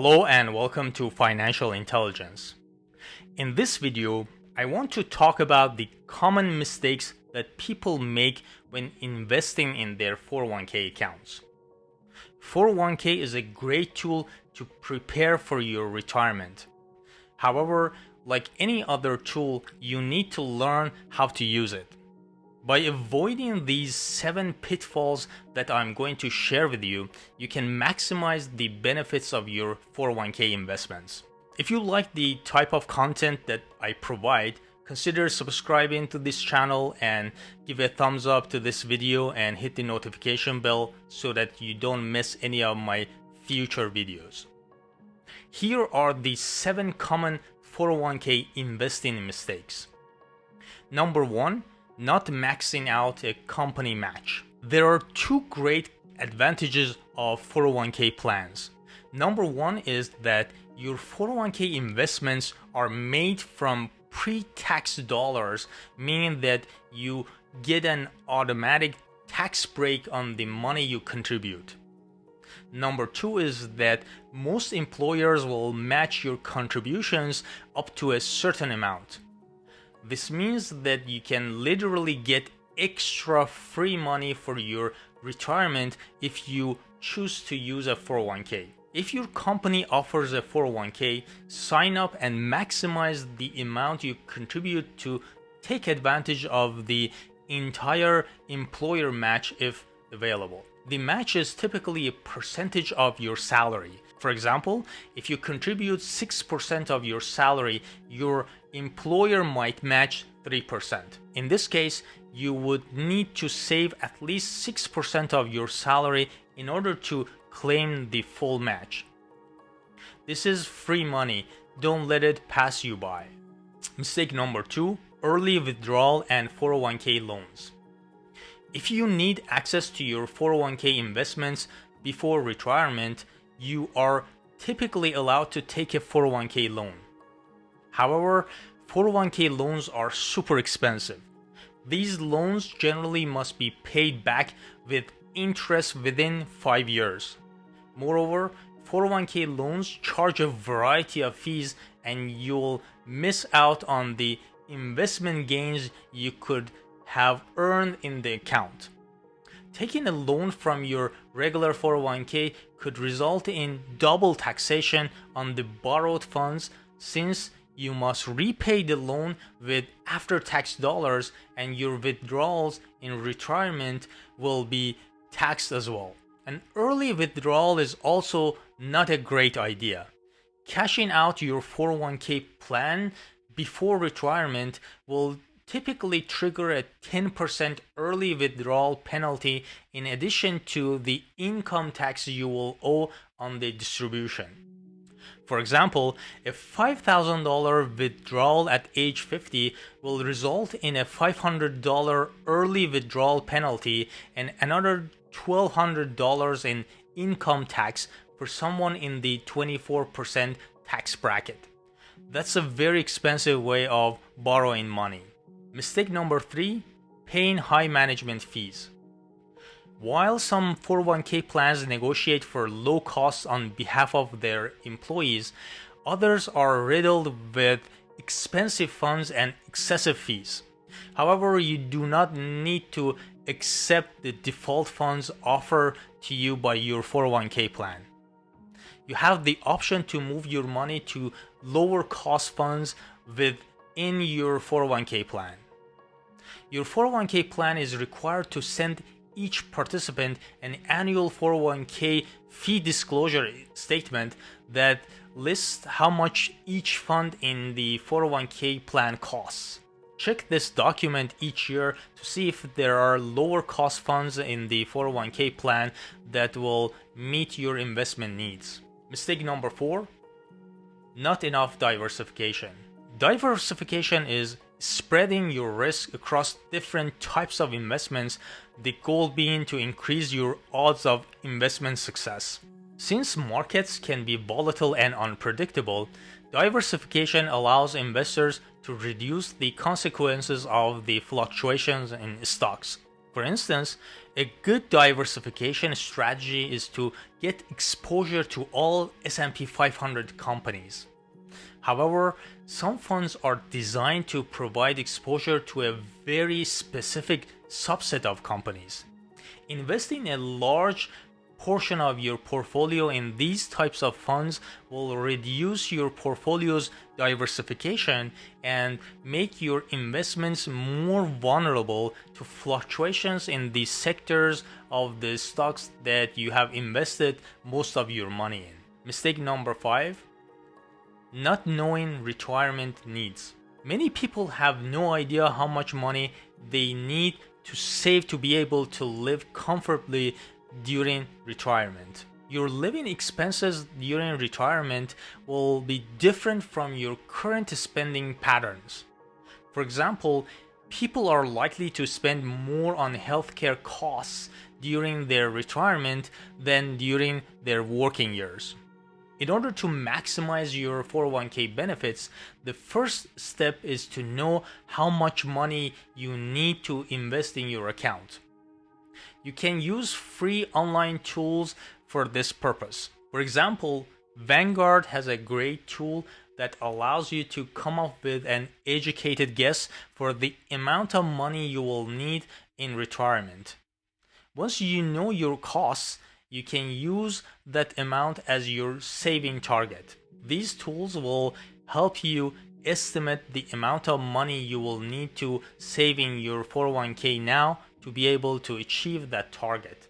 Hello and welcome to Financial Intelligence. In this video, I want to talk about the common mistakes that people make when investing in their 401k accounts. 401k is a great tool to prepare for your retirement. However, like any other tool, you need to learn how to use it. By avoiding these 7 pitfalls that I'm going to share with you, you can maximize the benefits of your 401k investments. If you like the type of content that I provide, consider subscribing to this channel and give a thumbs up to this video and hit the notification bell so that you don't miss any of my future videos. Here are the 7 common 401k investing mistakes. Number 1. Not maxing out a company match. There are 2 great advantages of 401k plans. Number 1 is that your 401k investments are made from pre-tax dollars, meaning that you get an automatic tax break on the money you contribute. Number 2 is that most employers will match your contributions up to a certain amount. This means that you can literally get extra free money for your retirement if you choose to use a 401k. If your company offers a 401k, sign up and maximize the amount you contribute to take advantage of the entire employer match if available. The match is typically a percentage of your salary. For example, if you contribute 6% of your salary, your employer might match 3%. In this case, you would need to save at least 6% of your salary in order to claim the full match. This is free money. Don't let it pass you by. Mistake number 2, early withdrawal and 401k loans. If you need access to your 401k investments before retirement, you are typically allowed to take a 401k loan. However, 401k loans are super expensive. These loans generally must be paid back with interest within 5 years. Moreover, 401k loans charge a variety of fees and you'll miss out on the investment gains you could have earned in the account. Taking a loan from your regular 401k could result in double taxation on the borrowed funds, since you must repay the loan with after-tax dollars and your withdrawals in retirement will be taxed as well. An early withdrawal is also not a great idea. Cashing out your 401k plan before retirement will typically trigger a 10% early withdrawal penalty in addition to the income tax you will owe on the distribution. For example, a $5,000 withdrawal at age 50 will result in a $500 early withdrawal penalty and another $1,200 in income tax for someone in the 24% tax bracket. That's a very expensive way of borrowing money. Mistake number 3, paying high management fees. While some 401k plans negotiate for low costs on behalf of their employees, others are riddled with expensive funds and excessive fees. However, you do not need to accept the default funds offered to you by your 401k plan. You have the option to move your money to lower cost funds within your 401k plan. Your 401k plan is required to send each participant an annual 401k fee disclosure statement that lists how much each fund in the 401k plan costs. Check this document each year to see if there are lower cost funds in the 401k plan that will meet your investment needs. Mistake number 4, not enough diversification. Diversification is spreading your risk across different types of investments, the goal being to increase your odds of investment success. Since markets can be volatile and unpredictable, diversification allows investors to reduce the consequences of the fluctuations in stocks. For For instance, a good diversification strategy is to get exposure to all S&P 500 companies. However, some funds are designed to provide exposure to a very specific subset of companies. Investing a large portion of your portfolio in these types of funds will reduce your portfolio's diversification and make your investments more vulnerable to fluctuations in the sectors of the stocks that you have invested most of your money in. Mistake number 5, not knowing retirement needs. Many people have no idea how much money they need to save to be able to live comfortably during retirement. Your living expenses during retirement will be different from your current spending patterns. For example, people are likely to spend more on healthcare costs during their retirement than during their working years. In order to maximize your 401k benefits, the first step is to know how much money you need to invest in your account. You can use free online tools for this purpose. For example, Vanguard has a great tool that allows you to come up with an educated guess for the amount of money you will need in retirement. Once you know your costs, you can use that amount as your saving target. These tools will help you estimate the amount of money you will need to save in your 401k now to be able to achieve that target.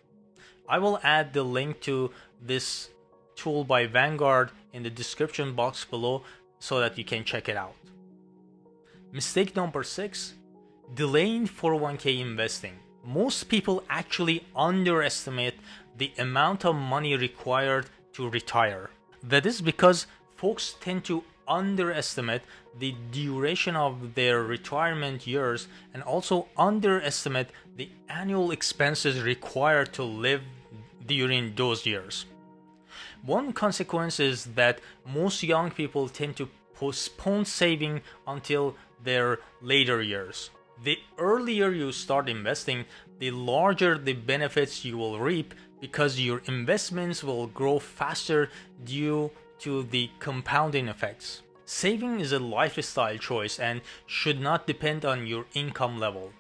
I will add the link to this tool by Vanguard in the description box below so that you can check it out. Mistake number 6, delaying 401k investing. Most people actually underestimate the amount of money required to retire. That is because folks tend to underestimate the duration of their retirement years and also underestimate the annual expenses required to live during those years. One consequence is that most young people tend to postpone saving until their later years. The earlier you start investing, the larger the benefits you will reap because your investments will grow faster due to the compounding effects. Saving is a lifestyle choice and should not depend on your income level.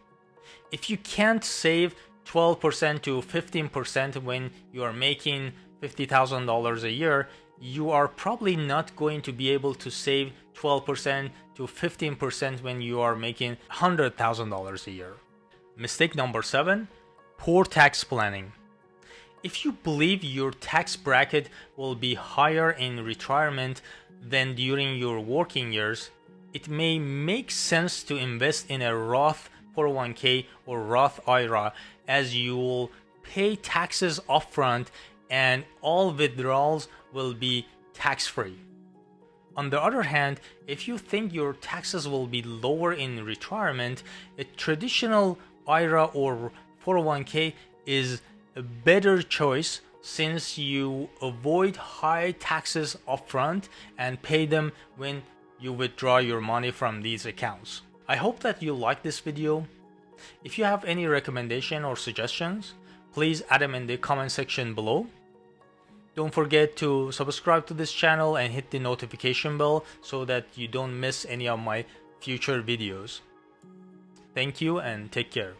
If you can't save 12% to 15% when you are making $50,000 a year, you are probably not going to be able to save 12% to 15% when you are making $100,000 a year. Mistake number 7, poor tax planning. If you believe your tax bracket will be higher in retirement than during your working years, it may make sense to invest in a Roth 401k or Roth IRA, as you will pay taxes upfront and all withdrawals will be tax-free. On the other hand, if you think your taxes will be lower in retirement, a traditional IRA or 401k is a better choice since you avoid high taxes upfront and pay them when you withdraw your money from these accounts. I hope that you like this video. If you have any recommendation or suggestions, please add them in the comment section below. Don't forget to subscribe to this channel and hit the notification bell so that you don't miss any of my future videos. Thank you and take care.